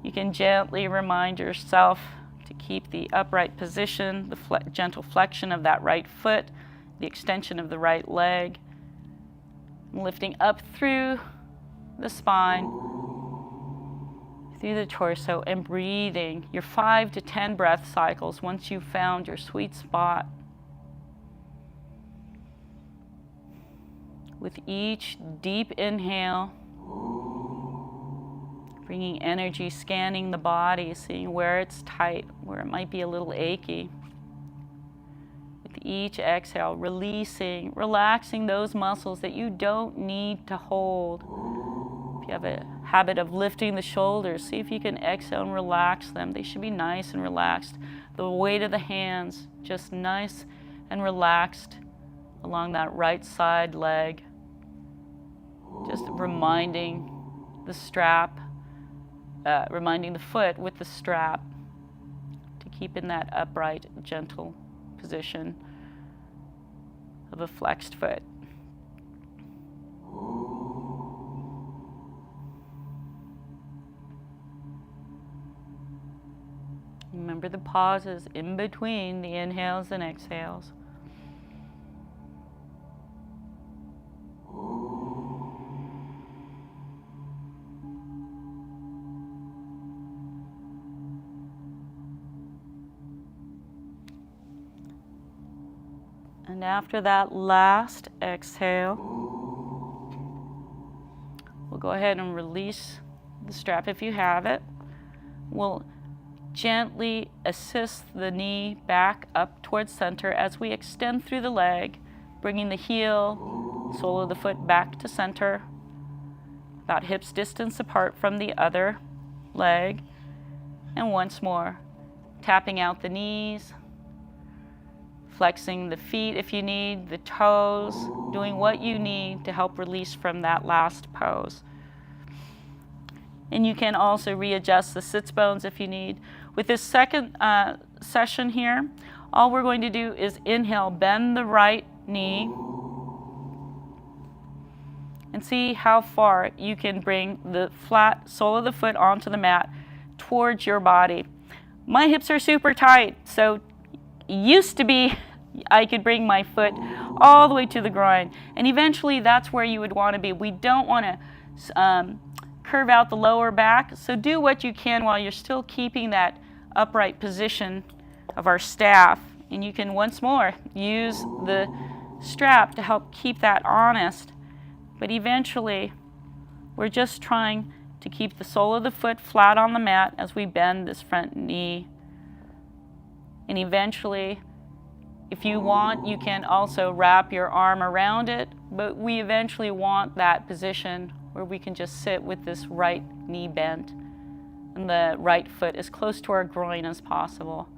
you can gently remind yourself to keep the upright position, the gentle flexion of that right foot, the extension of the right leg, lifting up through the spine, through the torso, and breathing your 5 to 10 breath cycles once you've found your sweet spot. With each deep inhale, bringing energy, scanning the body, seeing where it's tight, where it might be a little achy. With each exhale, releasing, relaxing those muscles that you don't need to hold. If you have a habit of lifting the shoulders, see if you can exhale and relax them. They should be nice and relaxed. The weight of the hands, just nice and relaxed along that right side leg. Just reminding the strap, reminding the foot with the strap to keep in that upright, gentle position of a flexed foot. Remember the pauses in between the inhales and exhales. And after that last exhale, we'll go ahead and release the strap if you have it. We'll gently assist the knee back up towards center as we extend through the leg, bringing the heel, sole of the foot back to center, about hips distance apart from the other leg. And once more, tapping out the knees, flexing the feet if you need, the toes, doing what you need to help release from that last pose. And you can also readjust the sits bones if you need. With this second session here, all we're going to do is inhale, bend the right knee, and see how far you can bring the flat sole of the foot onto the mat towards your body. My hips are super tight, so it used to be I could bring my foot all the way to the groin, and eventually that's where you would want to be. We don't want to curve out the lower back, so do what you can while you're still keeping that upright position of our staff. And you can once more use the strap to help keep that honest, but eventually we're just trying to keep the sole of the foot flat on the mat as we bend this front knee. And eventually, if you want, you can also wrap your arm around it, but we eventually want that position where we can just sit with this right knee bent and the right foot as close to our groin as possible.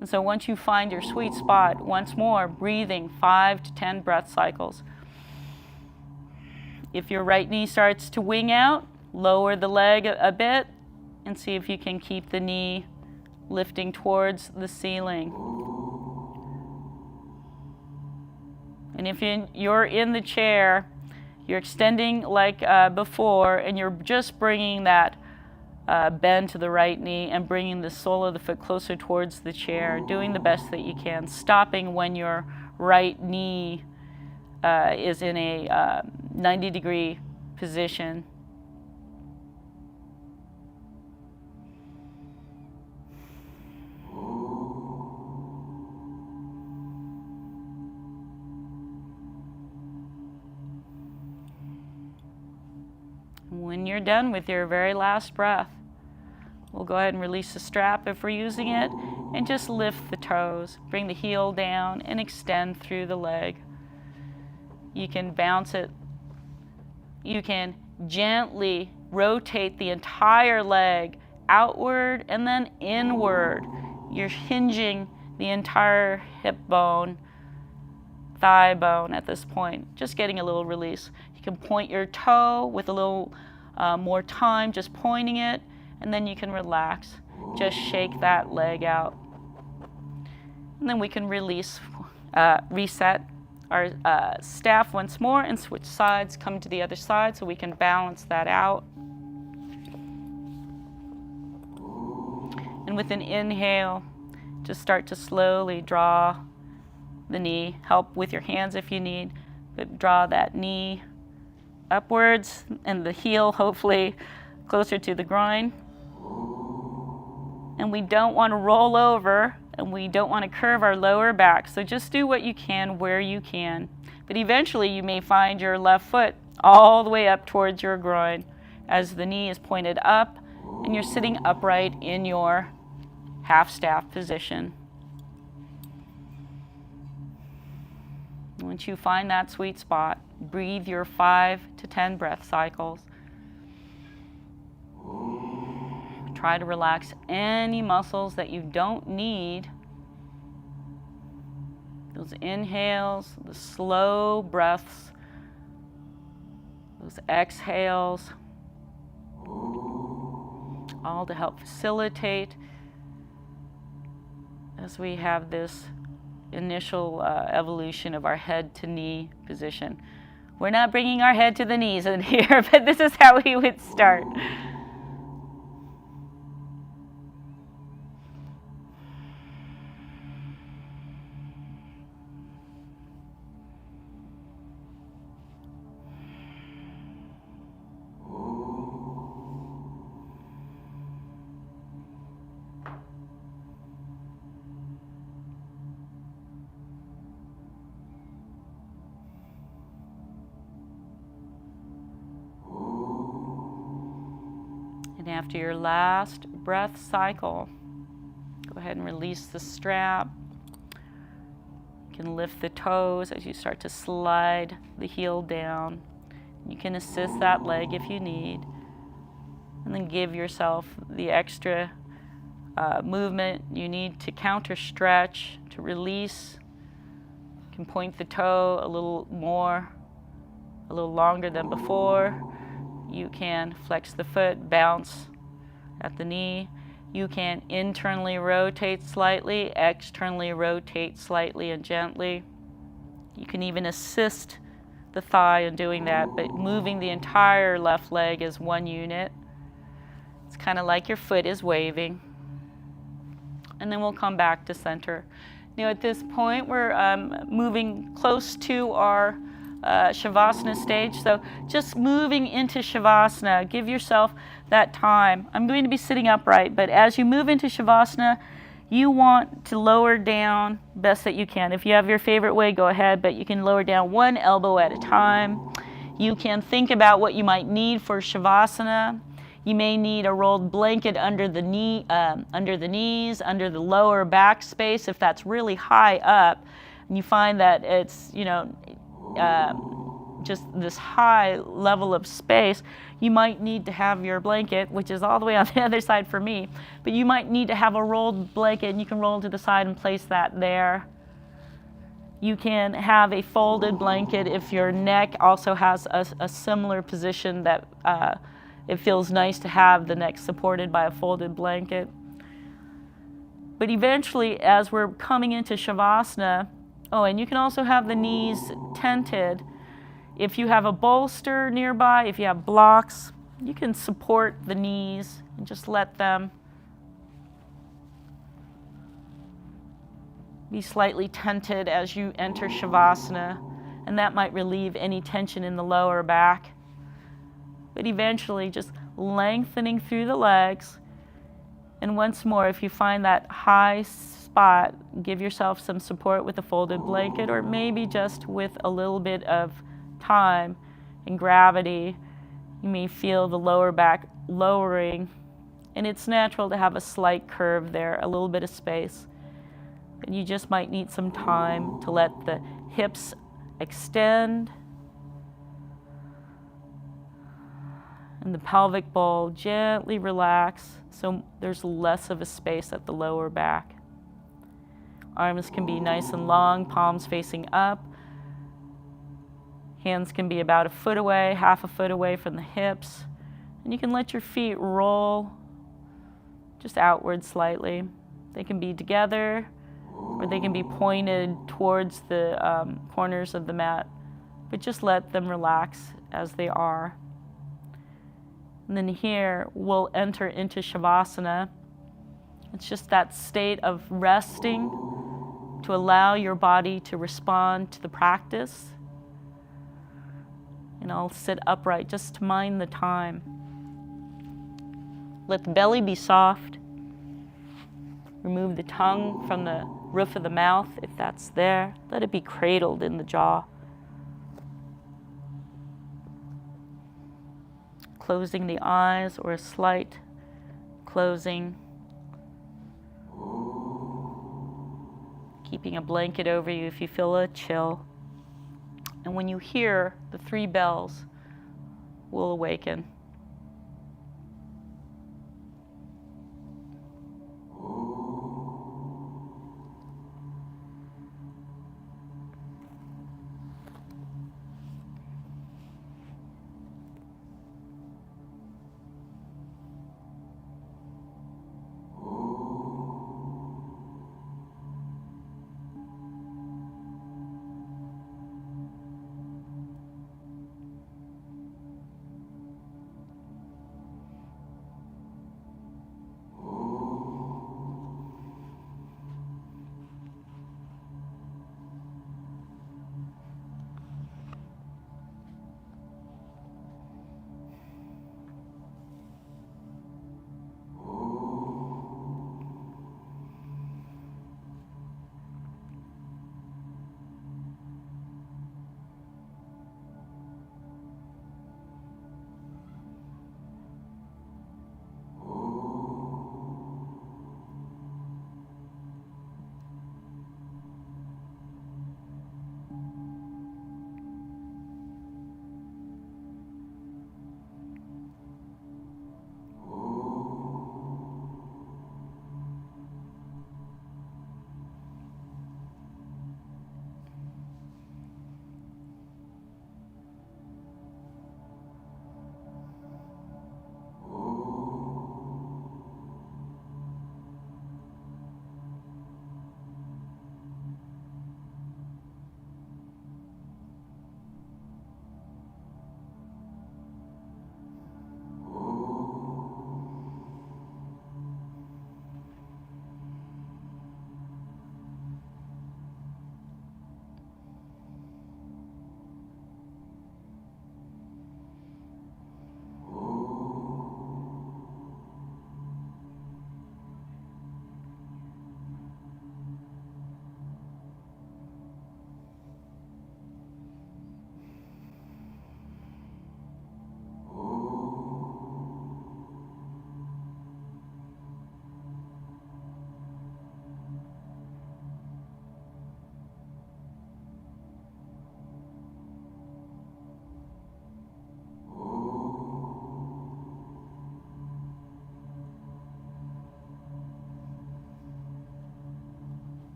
And so once you find your sweet spot, once more, breathing 5 to 10 breath cycles. If your right knee starts to wing out, lower the leg a bit and see if you can keep the knee lifting towards the ceiling. And if you're in the chair, you're extending like before, and you're just bringing that bend to the right knee and bringing the sole of the foot closer towards the chair, doing the best that you can, stopping when your right knee is in a 90-degree position. When you're done with your very last breath, we'll go ahead and release the strap if we're using it, and just lift the toes. Bring the heel down and extend through the leg. You can bounce it. You can gently rotate the entire leg outward and then inward. You're hinging the entire hip bone, thigh bone at this point, just getting a little release. You can point your toe with a little more time, just pointing it, and then you can relax. Just shake that leg out. And then we can release, reset our staff once more and switch sides, come to the other side so we can balance that out. And with an inhale, just start to slowly draw the knee. Help with your hands if you need, but draw that knee upwards and the heel hopefully closer to the groin. And we don't want to roll over, and we don't want to curve our lower back. So just do what you can where you can. But eventually you may find your left foot all the way up towards your groin as the knee is pointed up and you're sitting upright in your half staff position. Once you find that sweet spot, breathe your 5 to 10 breath cycles. Try to relax any muscles that you don't need. Those inhales, the slow breaths, those exhales, all to help facilitate as we have this initial evolution of our head to knee position. We're not bringing our head to the knees in here, but this is how we would start. And after your last breath cycle, go ahead and release the strap. You can lift the toes as you start to slide the heel down. You can assist that leg if you need. And then give yourself the extra movement you need to counter stretch, to release. You can point the toe a little more, a little longer than before. You can flex the foot, bounce at the knee. You can internally rotate slightly, externally rotate slightly and gently. You can even assist the thigh in doing that, but moving the entire left leg as one unit. It's kind of like your foot is waving. And then we'll come back to center. Now at this point, we're moving close to our Shavasana stage. So just moving into Shavasana, give yourself that time. I'm going to be sitting upright, but as you move into Shavasana, you want to lower down best that you can. If you have your favorite way, go ahead, but you can lower down one elbow at a time. You can think about what you might need for Shavasana. You may need a rolled blanket under the knee, under the knees, under the lower back space if that's really high up, and you find that it's, just this high level of space. You might need to have your blanket, which is all the way on the other side for me, but you might need to have a rolled blanket, and you can roll to the side and place that there. You can have a folded blanket if your neck also has a similar position that it feels nice to have the neck supported by a folded blanket. But eventually, as we're coming into Shavasana, Oh, and you can also have the knees tented. If you have a bolster nearby, if you have blocks, you can support the knees and just let them be slightly tented as you enter Shavasana, and that might relieve any tension in the lower back. But eventually just lengthening through the legs. And once more, if you find that high spot, give yourself some support with a folded blanket, or maybe just with a little bit of time and gravity. You may feel the lower back lowering, and it's natural to have a slight curve there, a little bit of space. And you just might need some time to let the hips extend and the pelvic bowl gently relax, so there's less of a space at the lower back. Arms can be nice and long, palms facing up. Hands can be about a foot away, half a foot away from the hips. And you can let your feet roll just outward slightly. They can be together, or they can be pointed towards the corners of the mat, but just let them relax as they are. And then here we'll enter into Shavasana. It's just that state of resting to allow your body to respond to the practice. And I'll sit upright just to mind the time. Let the belly be soft. Remove the tongue from the roof of the mouth if that's there. Let it be cradled in the jaw. Closing the eyes, or a slight closing. Keeping a blanket over you if you feel a chill. And when you hear the 3 bells, we'll awaken.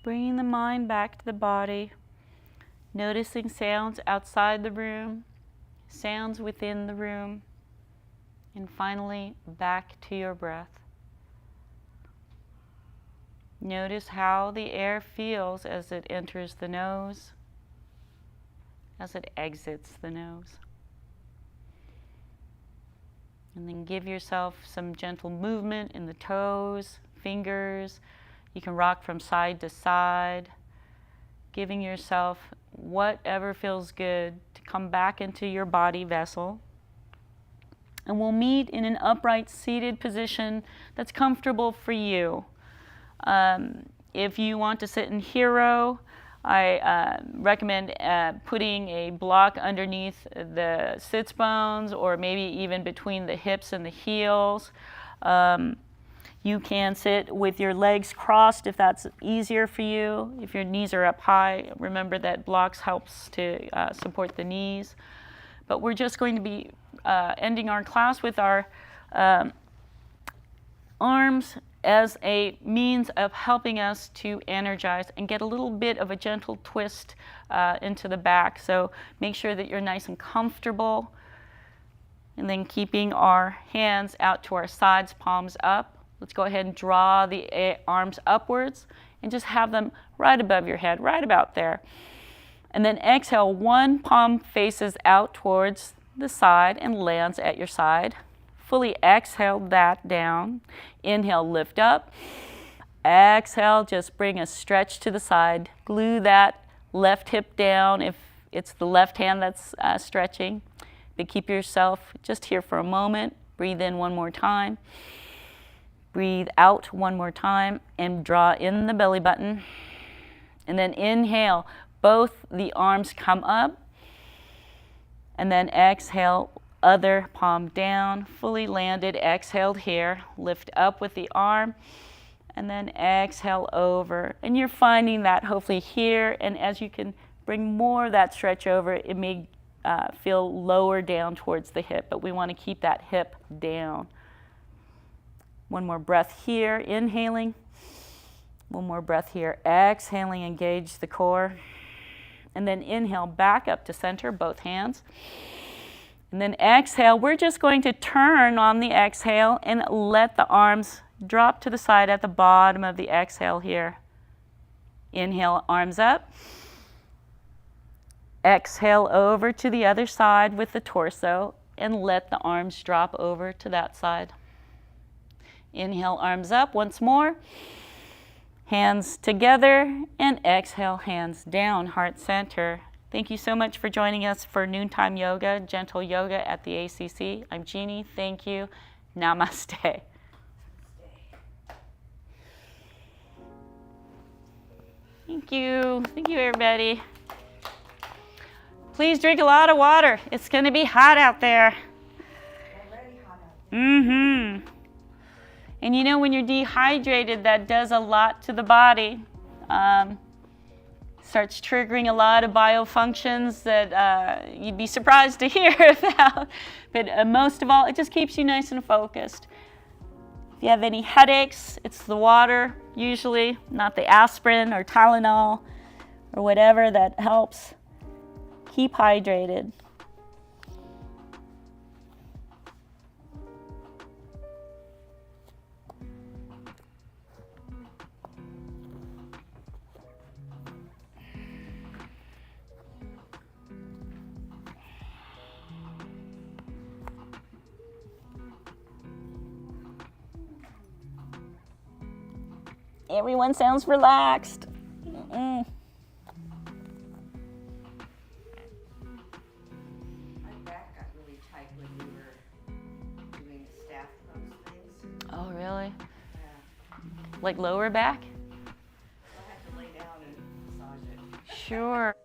Bringing the mind back to the body, noticing sounds outside the room, sounds within the room, and finally back to your breath. Notice how the air feels as it enters the nose, as it exits the nose. And then give yourself some gentle movement in the toes, fingers. You can rock from side to side, giving yourself whatever feels good to come back into your body vessel. And we'll meet in an upright seated position that's comfortable for you. If you want to sit in hero, I recommend putting a block underneath the sits bones or maybe even between the hips and the heels. You can sit with your legs crossed if that's easier for you. If your knees are up high, remember that blocks helps to support the knees. But we're just going to be ending our class with our arms as a means of helping us to energize and get a little bit of a gentle twist into the back. So make sure that you're nice and comfortable. And then keeping our hands out to our sides, palms up. Let's go ahead and draw the arms upwards and just have them right above your head, right about there. And then exhale, one palm faces out towards the side and lands at your side. Fully exhale that down. Inhale, lift up. Exhale, just bring a stretch to the side. Glue that left hip down if it's the left hand that's stretching. But keep yourself just here for a moment. Breathe in one more time. Breathe out one more time and draw in the belly button. And then inhale, both the arms come up. And then exhale, other palm down, fully landed, exhaled here. Lift up with the arm and then exhale over. And you're finding that hopefully here, and as you can bring more of that stretch over, it may feel lower down towards the hip, but we want to keep that hip down. One more breath here, inhaling. One more breath here, exhaling, engage the core. And then inhale, back up to center, both hands. And then exhale, we're just going to turn on the exhale and let the arms drop to the side at the bottom of the exhale here. Inhale, arms up. Exhale over to the other side with the torso and let the arms drop over to that side. Inhale, arms up once more. Hands together and exhale, hands down, heart center. Thank you so much for joining us for Noontime Yoga, Gentle Yoga at the ACC. I'm Jeani. Thank you. Namaste. Thank you. Thank you, everybody. Please drink a lot of water. It's going to be hot out there. Already hot out there. And you know, when you're dehydrated, that does a lot to the body. Starts triggering a lot of biofunctions that you'd be surprised to hear about. But most of all, it just keeps you nice and focused. If you have any headaches, it's the water, usually, not the aspirin or Tylenol or whatever that helps. Keep hydrated. Everyone sounds relaxed. My back got really tight when we were doing the staff pose things. Oh, really? Yeah. Like lower back? So I had to lay down and massage it. Sure.